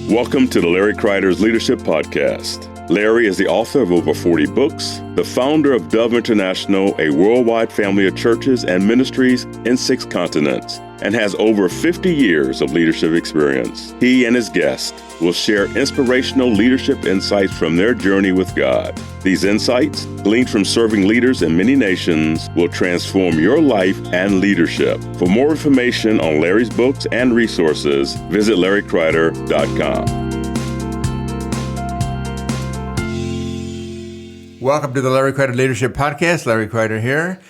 Welcome to the Larry Kreider's Leadership Podcast. Larry is the author of over 40 books, the founder of Dove International, a worldwide family of churches and ministries in 6 continents, and has over 50 years of leadership experience. He and his guests will share inspirational leadership insights from their journey with God. These insights, gleaned from serving leaders in many nations, will transform your life and leadership. For more information on Larry's books and resources, visit LarryKreider.com. Welcome to the Larry Kreider Leadership Podcast. Larry Kreider here.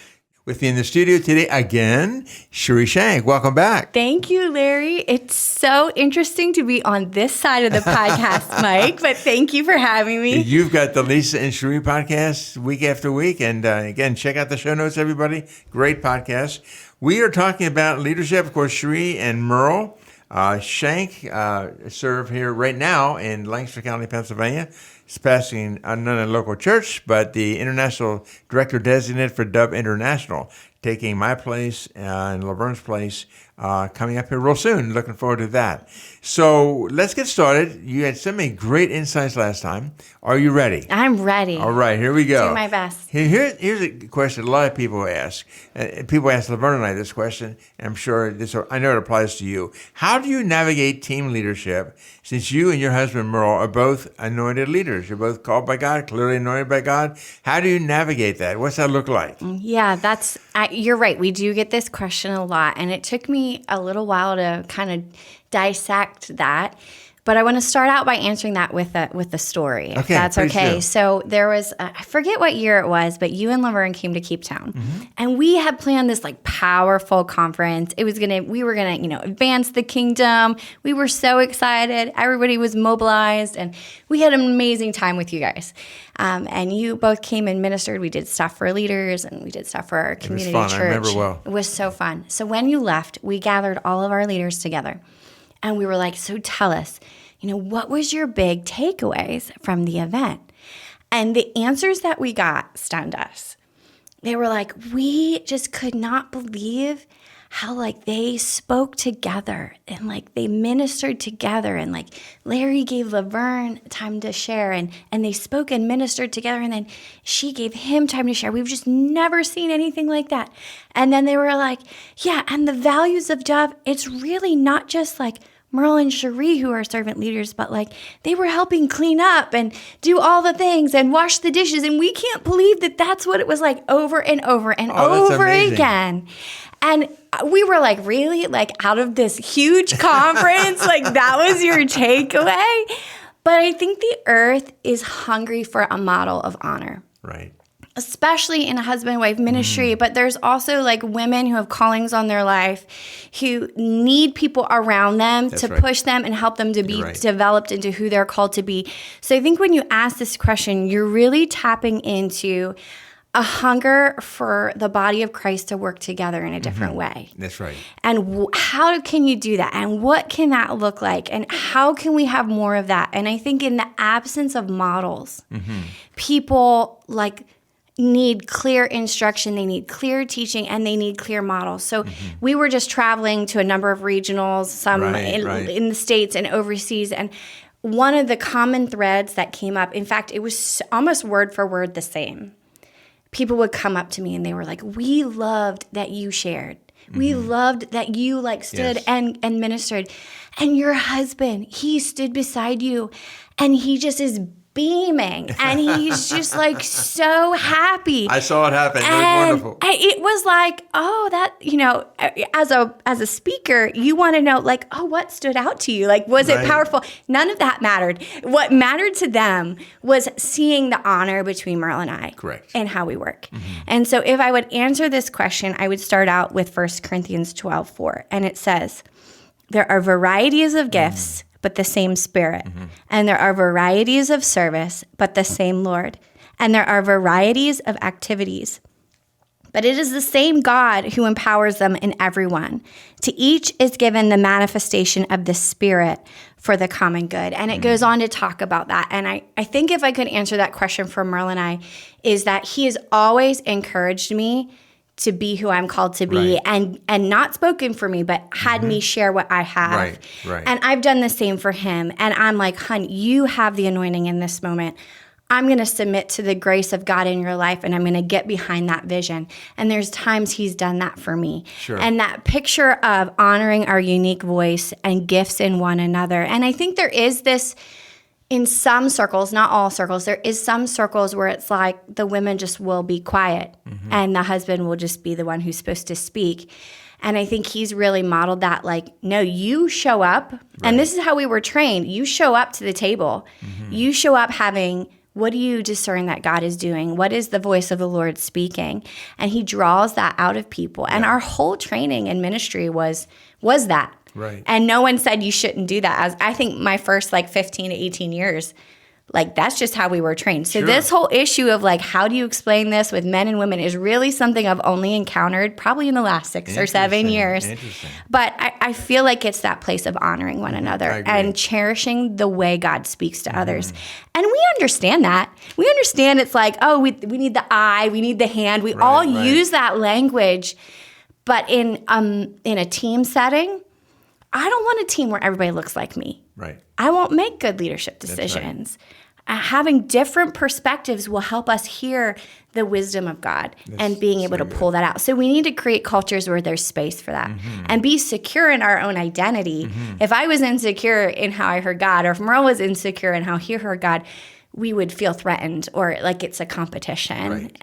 With me in the studio today again, Cheree Shenk. Welcome back. Thank you, Larry. It's so interesting to be on this side of the podcast, Mike, but thank you for having me. You've got the Lisa and Cheree podcast week after week. And again, check out the show notes, everybody. Great podcast. We are talking about leadership. Of course, Cheree and Merle Shenk serve here right now in Lancaster County, Pennsylvania. He's pastoring not a local church, but the international director designate for Dove International, taking my place and Laverne's place coming up here real soon. Looking forward to that. So let's get started. You had so many great insights last time. Are you ready? I'm ready. All right, here we go. Do my best. Here's a question a lot of people ask. People ask Laverne and I this question, and I'm sure I know it applies to you. How do you navigate team leadership since you and your husband, Merle, are both anointed leaders? You're both called by God, clearly anointed by God. How do you navigate that? What's that look like? Yeah, you're right. We do get this question a lot, and it took me a little while to kind of dissect that. But I want to start out by answering that with a story, if that's okay. Do. So there was, I forget what year it was, but you and Laverne came to Cape Town. Mm-hmm. And we had planned this powerful conference. We were going to, advance the kingdom. We were so excited. Everybody was mobilized. And we had an amazing time with you guys. And you both came and ministered. We did stuff for leaders and we did stuff for our community church. It was fun. I remember well. It was so fun. So when you left, we gathered all of our leaders together. And we were like, so tell us, what was your big takeaways from the event? And the answers that we got stunned us. They were like, we just could not believe how they spoke together and they ministered together. And Larry gave Laverne time to share and they spoke and ministered together. And then she gave him time to share. We've just never seen anything like that. And then they were like, yeah, and the values of Dove, it's really not just Merle and Cheree, who are servant leaders, but they were helping clean up and do all the things and wash the dishes. And we can't believe that that's what it was like over and over and over again. And we were like, really? Out of this huge conference? That was your takeaway? But I think the earth is hungry for a model of honor. Right. Especially in a husband-wife ministry, but there's also women who have callings on their life who need people around them push them and help them to be developed into who they're called to be. So I think when you ask this question, you're really tapping into a hunger for the body of Christ to work together in a different way. That's right. And how can you do that? And what can that look like? And how can we have more of that? And I think in the absence of models, people need clear instruction, they need clear teaching, and they need clear models. So we were just traveling to a number of regionals, some in the States and overseas, and one of the common threads that came up, in fact, it was almost word for word the same. People would come up to me and they were like, we loved that you shared. We loved that you stood and ministered. And your husband, he stood beside you and he just is beaming and he's just so happy. I saw it happen. It was wonderful. It was that, as a speaker, you want to know what stood out to you? Was it powerful? None of that mattered. What mattered to them was seeing the honor between Merle and I. Correct. And how we work. And so if I would answer this question, I would start out with 1 Corinthians 12:4. And it says, there are varieties of gifts, but the same Spirit. And there are varieties of service, but the same Lord. And there are varieties of activities, but it is the same God who empowers them in everyone. To each is given the manifestation of the Spirit for the common good. And it goes on to talk about that. And I think if I could answer that question for Merle and I, is that he has always encouraged me to be who I'm called to be, and not spoken for me, but had me share what I have. Right. And I've done the same for him. And I'm like, hun, you have the anointing in this moment. I'm going to submit to the grace of God in your life, and I'm going to get behind that vision. And there's times he's done that for me. Sure. And that picture of honoring our unique voice and gifts in one another. And I think there is this, in some circles, not all circles, there is some circles where it's like the women just will be quiet and the husband will just be the one who's supposed to speak. And I think he's really modeled that, like, no, you show up. And this is how we were trained. You show up to the table. You show up having, what do you discern that God is doing? What is the voice of the Lord speaking? And he draws that out of people. And our whole training in ministry was that. Right. And no one said you shouldn't do that. I think my first 15 to 18 years, that's just how we were trained. So this whole issue of how do you explain this with men and women is really something I've only encountered probably in the last 6 or 7 years. Interesting. But I feel like it's that place of honoring one another and cherishing the way God speaks to others. And we understand that. We understand it's we need the eye, we need the hand. We all use that language. But in a team setting, I don't want a team where everybody looks like me. Right. I won't make good leadership decisions. Having different perspectives will help us hear the wisdom of God and being able to pull that out. So we need to create cultures where there's space for that and be secure in our own identity. If I was insecure in how I heard God, or if Merle was insecure in how he heard God, we would feel threatened or like it's a competition. Right.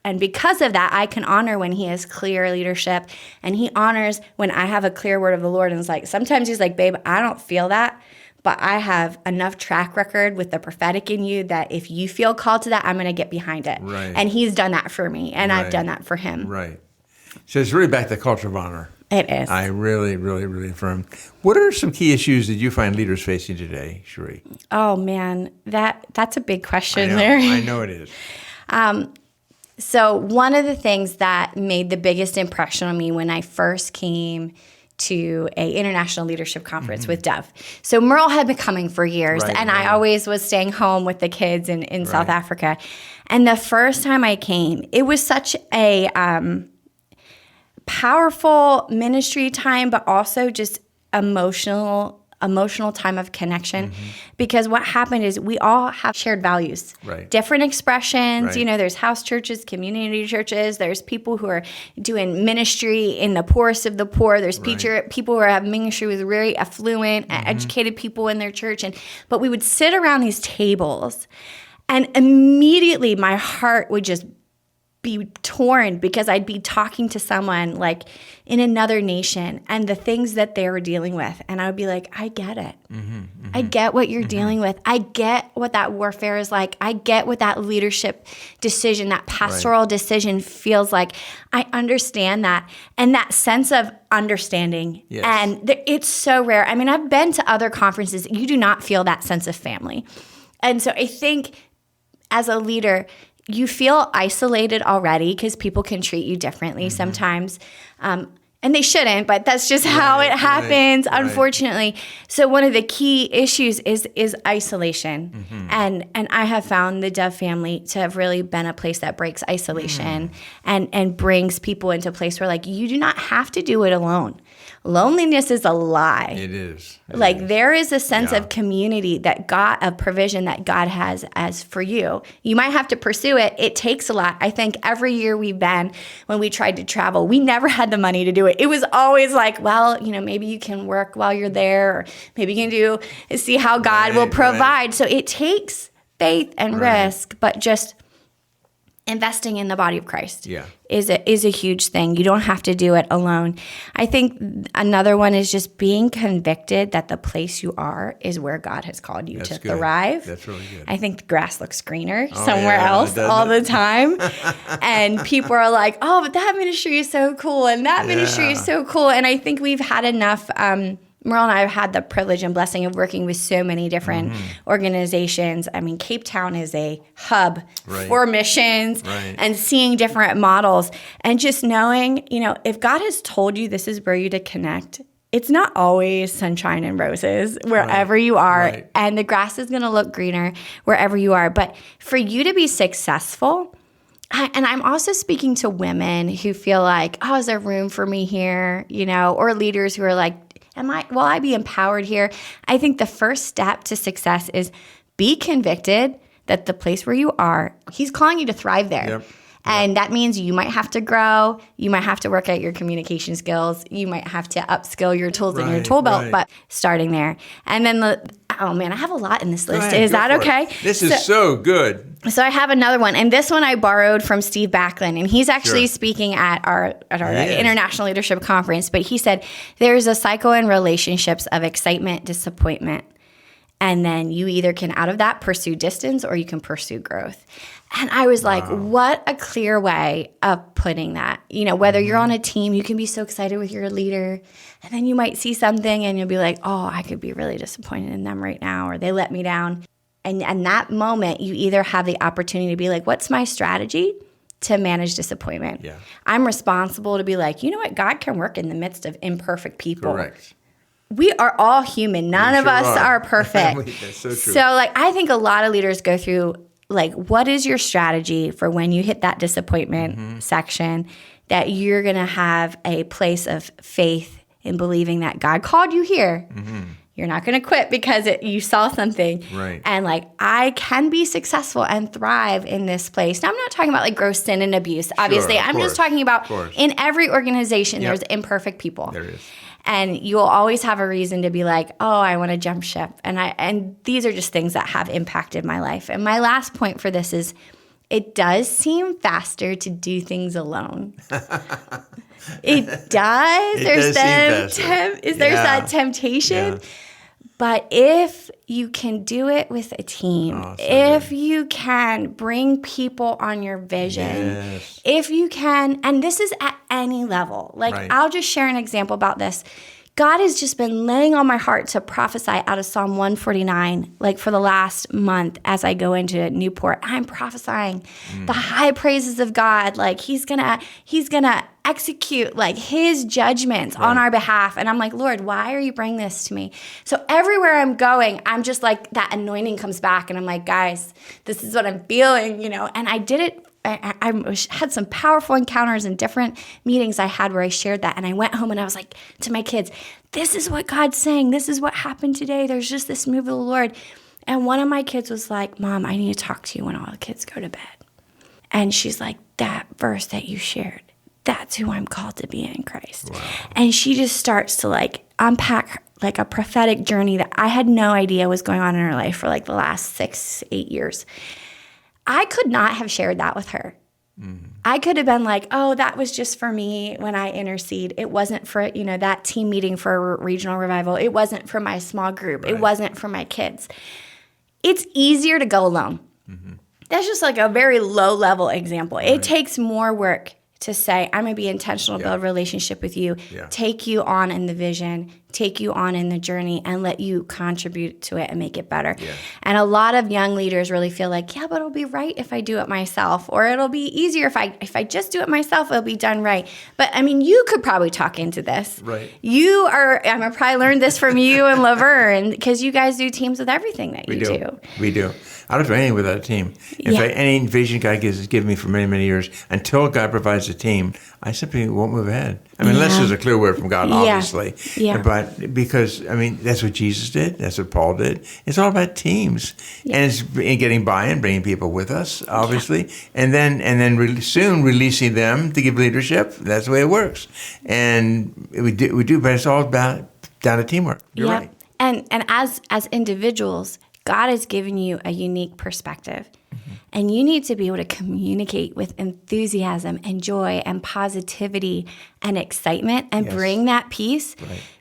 And because of that, I can honor when he has clear leadership, and he honors when I have a clear word of the Lord. And it's sometimes he's like, babe, I don't feel that, but I have enough track record with the prophetic in you that if you feel called to that, I'm going to get behind it. Right. And he's done that for me, and I've done that for him. Right. So it's really back to the culture of honor. It is. I really, really, really affirm. What are some key issues that you find leaders facing today, Cheree? Oh, man, that's a big question, I know, Larry. I know it is. So one of the things that made the biggest impression on me when I first came to a international leadership conference with Dove. So Merle had been coming for years, I always was staying home with the kids in South Africa. And the first time I came, it was such a powerful ministry time, but also just emotional time of connection, because what happened is we all have shared values, different expressions. There's house churches, community churches. There's people who are doing ministry in the poorest of the poor. There's people who have ministry with really affluent, educated people in their church. But we would sit around these tables, and immediately my heart would just be torn, because I'd be talking to someone in another nation and the things that they were dealing with. And I would be like, I get it. I get what you're dealing with. I get what that warfare is like. I get what that leadership decision, that pastoral decision feels like. I understand that. And that sense of understanding. Yes. And it's so rare. I mean, I've been to other conferences. You do not feel that sense of family. And so I think as a leader, you feel isolated already because people can treat you differently sometimes. And they shouldn't, but that's just how it happens, unfortunately. So one of the key issues is isolation. And I have found the Dove family to have really been a place that breaks isolation and brings people into a place where you do not have to do it alone. Loneliness is a lie. It is. There is a sense of community of provision that God has as for you. You might have to pursue it. It takes a lot. I think every year we've been, when we tried to travel, we never had the money to do it. It was always maybe you can work while you're there, or maybe you can see how God will provide. So it takes faith and risk, but just investing in the body of Christ is a huge thing. You don't have to do it alone. I think another one is just being convicted that the place you are is where God has called you to thrive. That's really good. I think the grass looks greener somewhere else all the time. And people are like, oh, but that ministry is so cool, and that ministry is so cool. And I think we've had enough Merle and I have had the privilege and blessing of working with so many different organizations. I mean, Cape Town is a hub for missions and seeing different models, and just knowing, if God has told you this is where you to connect, it's not always sunshine and roses wherever you are, and the grass is going to look greener wherever you are. But for you to be successful, And I'm also speaking to women who feel like, oh, is there room for me here? Or leaders who are like, will I be empowered here? I think the first step to success is be convicted that the place where you are, he's calling you to thrive there. Yep. And that means you might have to grow. You might have to work out your communication skills. You might have to upskill your tools in your tool belt, but starting there. And then oh man, I have a lot in this list. Is that okay? This is so good. So I have another one. And this one I borrowed from Steve Backlund. And he's actually speaking at our International Leadership Conference. But he said, there's a cycle in relationships of excitement, disappointment. And then you either can, out of that, pursue distance or you can pursue growth. And I was like, what a clear way of putting that. Whether you're on a team, you can be so excited with your leader. And then you might see something and you'll be like, oh, I could be really disappointed in them right now, or they let me down. And that moment, you either have the opportunity to be like, what's my strategy to manage disappointment? Yeah. I'm responsible to be like, you know what? God can work in the midst of imperfect people. Correct. We are all human. None of us are perfect. That's so true. So I think a lot of leaders go through, what is your strategy for when you hit that disappointment section, that you're going to have a place of faith in believing that God called you here. You're not going to quit because you saw something. Right. And I can be successful and thrive in this place. Now, I'm not talking about gross sin and abuse, obviously. I'm just talking about in every organization, there's imperfect people. There is. And you'll always have a reason to be like, oh, I want to jump ship. And these are just things that have impacted my life. And my last point for this is, it does seem faster to do things alone. It does. There's that temptation. Yeah. But if you can do it with a team, if you can bring people on your vision, if you can, and this is at any level. I'll just share an example about this. God has just been laying on my heart to prophesy out of Psalm 149, for the last month as I go into Newport. I'm prophesying the high praises of God. He's gonna execute his judgments on our behalf. And I'm like, Lord, why are you bringing this to me? So everywhere I'm going, I'm just that anointing comes back. And I'm like, guys, this is what I'm feeling, And I did it. I had some powerful encounters in different meetings I had where I shared that. And I went home and I was like to my kids, this is what God's saying. This is what happened today. There's just this move of the Lord. And one of my kids was like, Mom, I need to talk to you when all the kids go to bed. And she's like, that verse that you shared, that's who I'm called to be in Christ. Wow. And she just starts to unpack a prophetic journey that I had no idea was going on in her life for the last 6-8 years. I could not have shared that with her. I could have been like, oh, that was just for me when I intercede. It wasn't for, that team meeting for a regional revival. It wasn't for my small group. Right. It wasn't for my kids. It's easier to go alone. That's just a very low level example. Right. It takes more work to say, I'm going to be intentional to build a relationship with you, take you on in the vision, take you on in the journey, and let you contribute to it and make it better. Yeah. And a lot of young leaders really feel like, but it'll be right if I do it myself, or it'll be easier if I just do it myself, it'll be done right. But you could probably talk into this. Right. I'm going to probably learn this from you and Laverne, because you guys do teams with everything that you do. We do. I don't do anything without a team. In fact, any vision God has given me for many, many years, until God provides a team, I simply won't move ahead. Unless there's a clear word from God, obviously. Yeah. But because, that's what Jesus did. That's what Paul did. It's all about teams. Yeah. And it's getting buy-in, bringing people with us, obviously. Yeah. And then soon releasing them to give leadership. That's the way it works. And we do, but it's all about down to teamwork. You're right. And as individuals, God has given you a unique perspective, and you need to be able to communicate with enthusiasm and joy and positivity and excitement and bring that peace,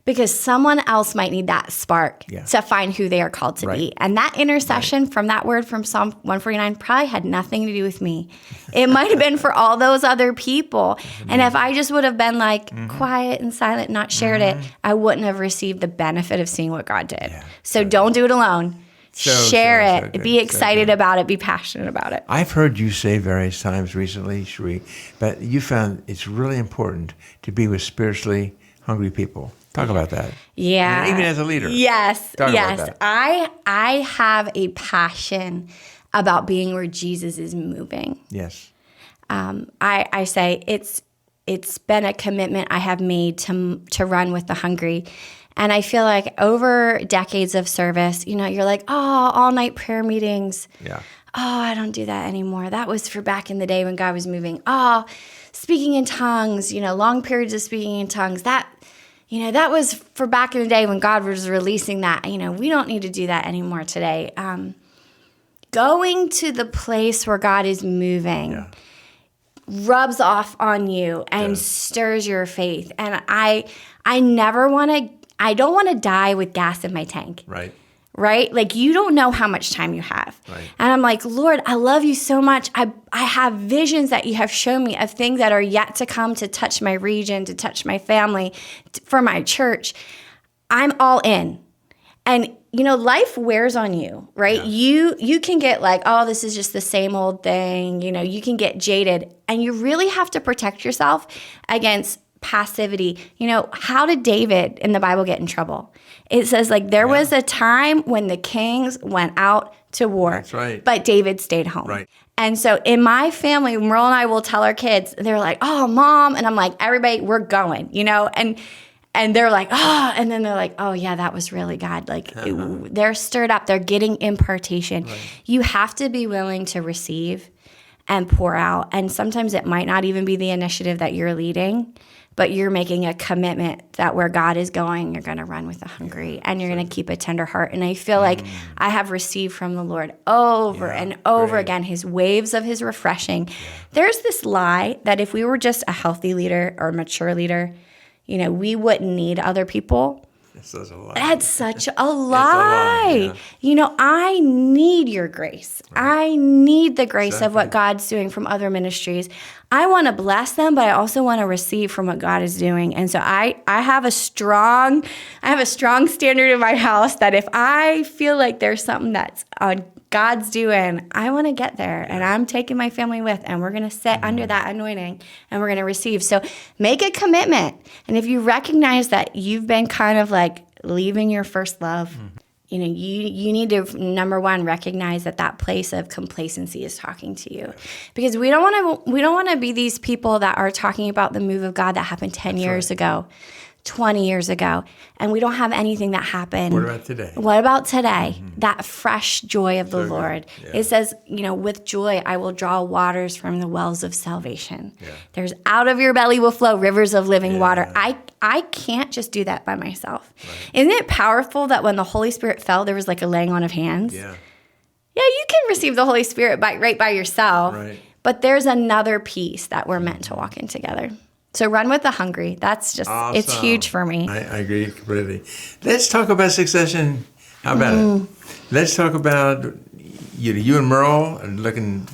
because someone else might need that spark to find who they are called to be. And that intercession from that word from Psalm 149 probably had nothing to do with me. It might have been for all those other people. And if I just would have been quiet and silent, not shared it, I wouldn't have received the benefit of seeing what God did. Yeah. So don't do it alone. Share it. Be excited about it. Be passionate about it. I've heard you say various times recently, Cheree, but you found it's really important to be with spiritually hungry people. Talk about that. Yeah. Even as a leader. Yes. Talk about that. I have a passion about being where Jesus is moving. Yes. I say it's been a commitment I have made to run with the hungry. And I feel like over decades of service, you're like, oh, all night prayer meetings. Yeah. Oh, I don't do that anymore. That was for back in the day when God was moving. Oh, speaking in tongues, long periods of speaking in tongues. That was for back in the day when God was releasing that. We don't need to do that anymore today. Going to the place where God is moving rubs off on you and stirs your faith. And I don't want to die with gas in my tank. Right? Like, you don't know how much time you have. Right. And I'm like, Lord, I love you so much. I have visions that you have shown me of things that are yet to come to touch my region, to touch my family, for my church. I'm all in. And, life wears on you, right? Yeah. You can get like, oh, this is just the same old thing. You can get jaded. And you really have to protect yourself against passivity. How did David in the Bible get in trouble? It says there was a time when the kings went out to war. That's right. But David stayed home. Right. And so in my family, Merle and I will tell our kids, they're like, oh, Mom. And I'm like, everybody, we're going, and they're like, oh, and then they're like, oh yeah, that was really God. They're stirred up. They're getting impartation. Right. You have to be willing to receive and pour out. And sometimes it might not even be the initiative that you're leading, but you're making a commitment that where God is going, you're going to run with the hungry and you're going to keep a tender heart. And I feel like I have received from the Lord over and over again his waves of his refreshing. Yeah. There's this lie that if we were just a healthy leader or mature leader, we wouldn't need other people. That's a lie. That's such a lie. I need your grace. Right. I need the grace of what God's doing from other ministries. I want to bless them, but I also want to receive from what God is doing. And so I have a strong standard in my house that if I feel like there's something that's God's doing, I want to get there, and I'm taking my family with, and we're going to sit under that anointing, and we're going to receive. So make a commitment. And if you recognize that you've been kind of like leaving your first love, you need to, number one, recognize that place of complacency is talking to you, because we don't want to be these people that are talking about the move of God that happened 10 years ago. 20 years ago, and we don't have anything that happened. What about today? Mm-hmm. That fresh joy of the Lord. Yeah. It says, with joy, I will draw waters from the wells of salvation. Yeah. There's out of your belly will flow rivers of living water. I can't just do that by myself. Right. Isn't it powerful that when the Holy Spirit fell, there was like a laying on of hands? Yeah. Yeah, you can receive the Holy Spirit right by yourself. Right. But there's another piece that we're meant to walk in together. So run with the hungry. That's just, awesome. It's huge for me. I agree completely. Let's talk about succession. How about it? Let's talk about you and Merle, and looking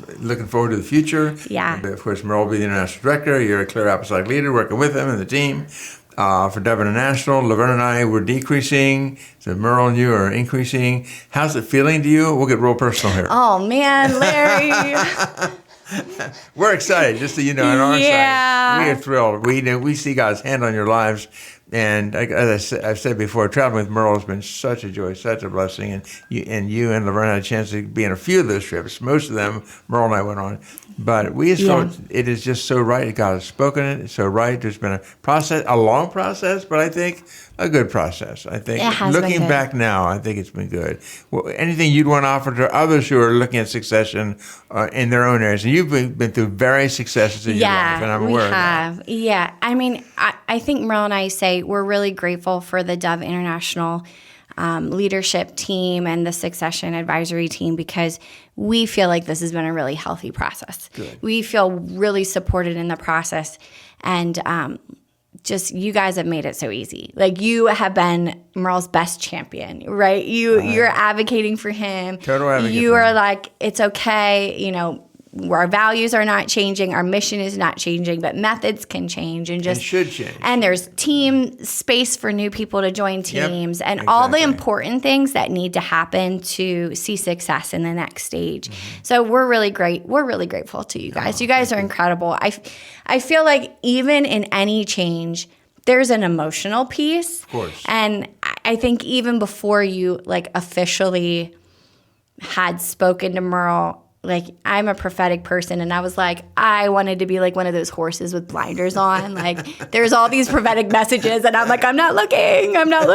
forward to the future. Yeah. Of course, Merle will be the international director. You're a clear apostolic leader working with him and the team. For Dove International, Laverne and I were decreasing. So Merle and you are increasing. How's it feeling to you? We'll get real personal here. Oh, man, Larry. We're excited, just so you know, on our side. We are thrilled. We see God's hand on your lives. And as I've said before, traveling with Merle has been such a joy, such a blessing. And you and Laverne had a chance to be on a few of those trips. Most of them, Merle and I went on. But we just felt it is just so right. God has spoken it. It's so right. There's been a long process, but I think a good process. I think looking back now, I think it's been good. Well, anything you'd want to offer to others who are looking at succession in their own areas? And you've been through various successes in your life, and I'm aware of that. Yeah, I mean, I think Merle and I say we're really grateful for the Dove International leadership team and the succession advisory team, because we feel like this has been a really healthy process. Good. We feel really supported in the process, and just you guys have made it so easy. Like, you have been Merle's best champion, right? You're advocating for him. Total advocate. You are like, it's okay, our values are not changing, our mission is not changing, but methods can change and should change. And there's team space for new people to join teams, and all the important things that need to happen to see success in the next stage. Mm-hmm. So we're really great. We're really grateful to you guys. You guys are incredible. I feel like even in any change, there's an emotional piece. Of course. And I think even before you officially had spoken to Merle, like I'm a prophetic person, and I was like, I wanted to be like one of those horses with blinders on. Like there's all these prophetic messages, and I'm like, I'm not looking. I don't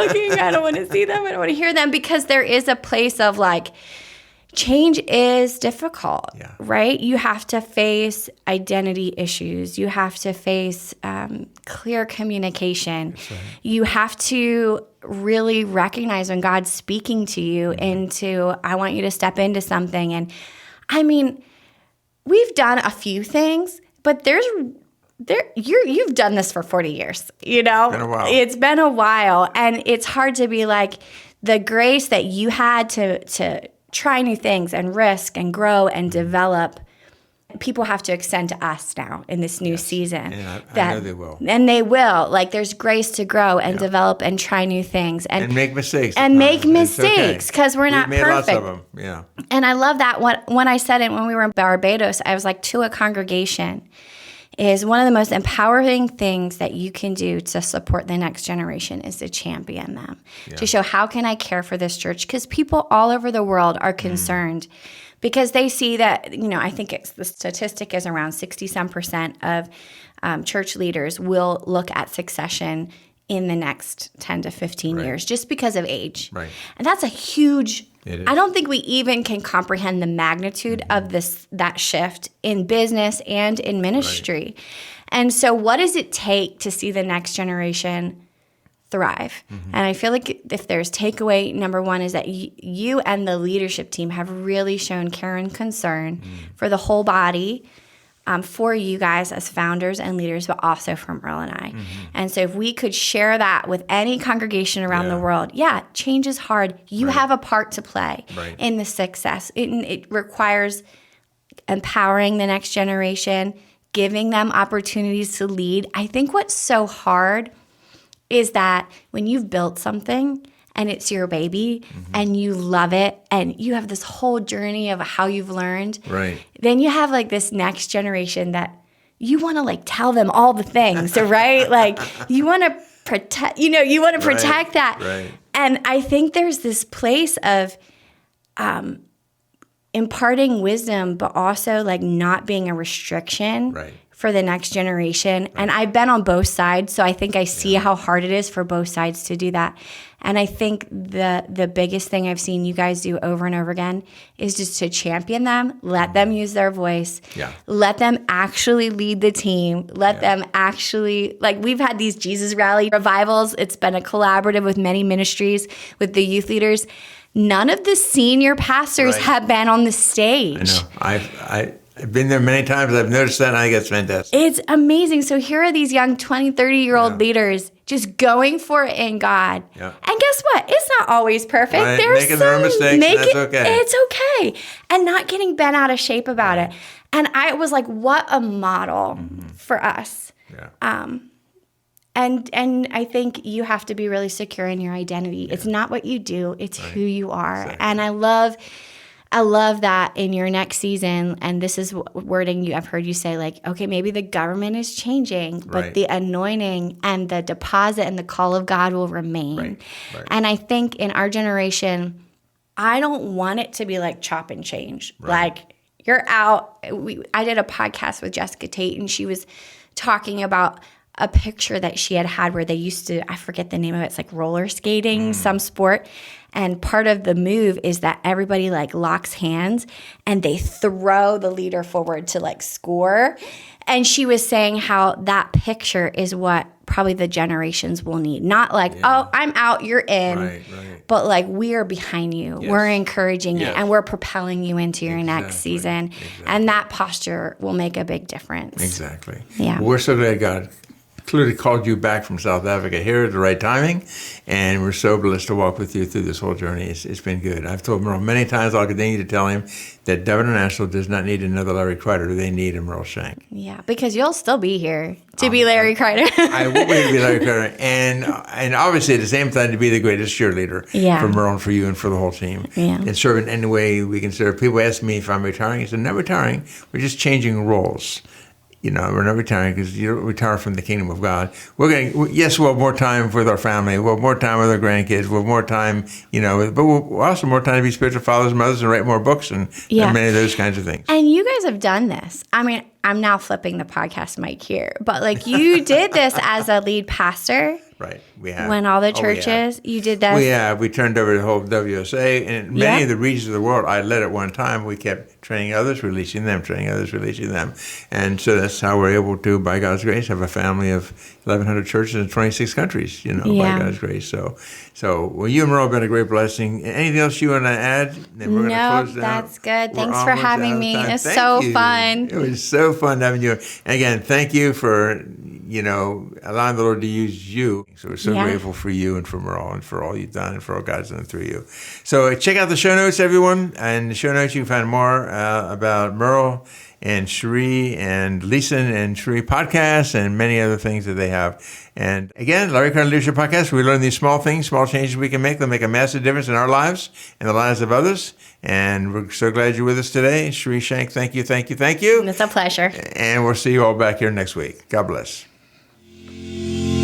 want to see them. I don't want to hear them, because there is a place of like, change is difficult, right? You have to face identity issues. You have to face clear communication. Right. You have to really recognize when God's speaking to you into, I want you to step into something. And I mean, we've done a few things, but you've done this for 40 years, you know? It's been a while. And it's hard to be like, the grace that you had to try new things and risk and grow and develop, people have to extend to us now in this new season. And I know they will. And they will. Like there's grace to grow and develop and try new things. And make mistakes. And make mistakes, because we're not perfect. Lots of them. Yeah. And I love that. When I said it, when we were in Barbados, I was like, to a congregation, is one of the most empowering things that you can do to support the next generation is to champion them, to show how can I care for this church? Because people all over the world are concerned because they see that, you know, I think the statistic is around 60-some% of church leaders will look at succession in the next 10 to 15 years just because of age. Right. And that's a huge, I don't think we even can comprehend the magnitude of that shift in business and in ministry. Right. And so what does it take to see the next generation thrive? And I feel like if there's takeaway number one is that you and the leadership team have really shown care and concern for the whole body, for you guys as founders and leaders, but also for Merle and I. And so if we could share that with any congregation around the world, change is hard. You have a part to play in the success. It requires empowering the next generation, giving them opportunities to lead. I think what's so hard is that when you've built something and it's your baby and you love it and you have this whole journey of how you've learned, then you have like this next generation that you want to like tell them all the things, right? Like you want to protect, you want to protect that. Right. And I think there's this place of imparting wisdom, but also like not being a restriction for the next generation. And I've been on both sides, so I think I see how hard it is for both sides to do that. And I think the biggest thing I've seen you guys do over and over again is just to champion them, let them use their voice, let them actually lead the team, let them actually, like we've had these Jesus Rally revivals. It's been a collaborative with many ministries, with the youth leaders. None of the senior pastors have been on the stage. I know. I've been there many times. I've noticed that, and I think it's fantastic. It's amazing. So here are these young 20, 30-year-old leaders just going for it in God. Yeah. And guess what? It's not always perfect. Right. Making their own mistakes, that's okay. It's okay. And not getting bent out of shape about it. And I was like, what a model for us. Yeah. And I think you have to be really secure in your identity. Yeah. It's not what you do. It's who you are. Exactly. And I love that in your next season, and this is wording I've heard you say, like, okay, maybe the government is changing, but the anointing and the deposit and the call of God will remain. Right. And I think in our generation, I don't want it to be like chop and change. Like, you're out. I did a podcast with Jessica Tate, and she was talking about a picture that she had where they used to, I forget the name of it, it's like roller skating, some sport. And part of the move is that everybody like locks hands and they throw the leader forward to like score. And she was saying how that picture is what probably the generations will need. Not like, oh, I'm out, you're in. But like, we are behind you. Yes. We're encouraging it, and we're propelling you into your next season. And that posture will make a big difference. Exactly. Yeah. Well, we're so glad God clearly called you back from South Africa here at the right timing, and we're so blessed to walk with you through this whole journey. It's been good. I've told Merle many times, I'll continue to tell him that Dove International does not need another Larry Kreider. They need a Merle Shenk. Yeah, because you'll still be here to be Larry Kreider. I will be to be Larry Kreider, and obviously at the same time to be the greatest cheerleader for Merle and for you and for the whole team. Yeah. And serve in any way we can serve. People ask me if I'm retiring. I said, not retiring. We're just changing roles. we're not retiring because you don't retire from the kingdom of God. We'll have more time with our family. We'll have more time with our grandkids. We'll have more time, but we'll also more time to be spiritual fathers and mothers and write more books and many of those kinds of things. And you guys have done this. I mean, I'm now flipping the podcast mic here, but like you did this as a lead pastor. Right, we have. When all the churches, you did that? We turned over the whole WSA, and many of the regions of the world I led at one time. We kept training others, releasing them, training others, releasing them. And so that's how we're able to, by God's grace, have a family of 1,100 churches in 26 countries, by God's grace. So well, you and Merle have been a great blessing. Anything else you want to add? No, that's good. Thanks for having me. It's so fun. It was so fun having you. And again, thank you for, allowing the Lord to use you. So we're so grateful for you and for Merle and for all you've done and for all God's done through you. So check out the show notes, everyone. And the show notes, you can find more about Merle and Cheree and Lisa and Cheree podcasts and many other things that they have. And again, Larry Kreider Leadership Podcast, we learn these small things, small changes we can make that make a massive difference in our lives and the lives of others. And we're so glad you're with us today. Cheree Shenk, thank you, thank you, thank you. It's a pleasure. And we'll see you all back here next week. God bless.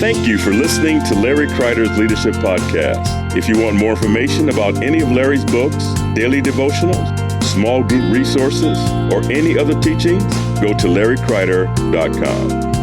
Thank you for listening to Larry Kreider's Leadership Podcast. If you want more information about any of Larry's books, daily devotionals, small group resources, or any other teachings, go to larrykreider.com.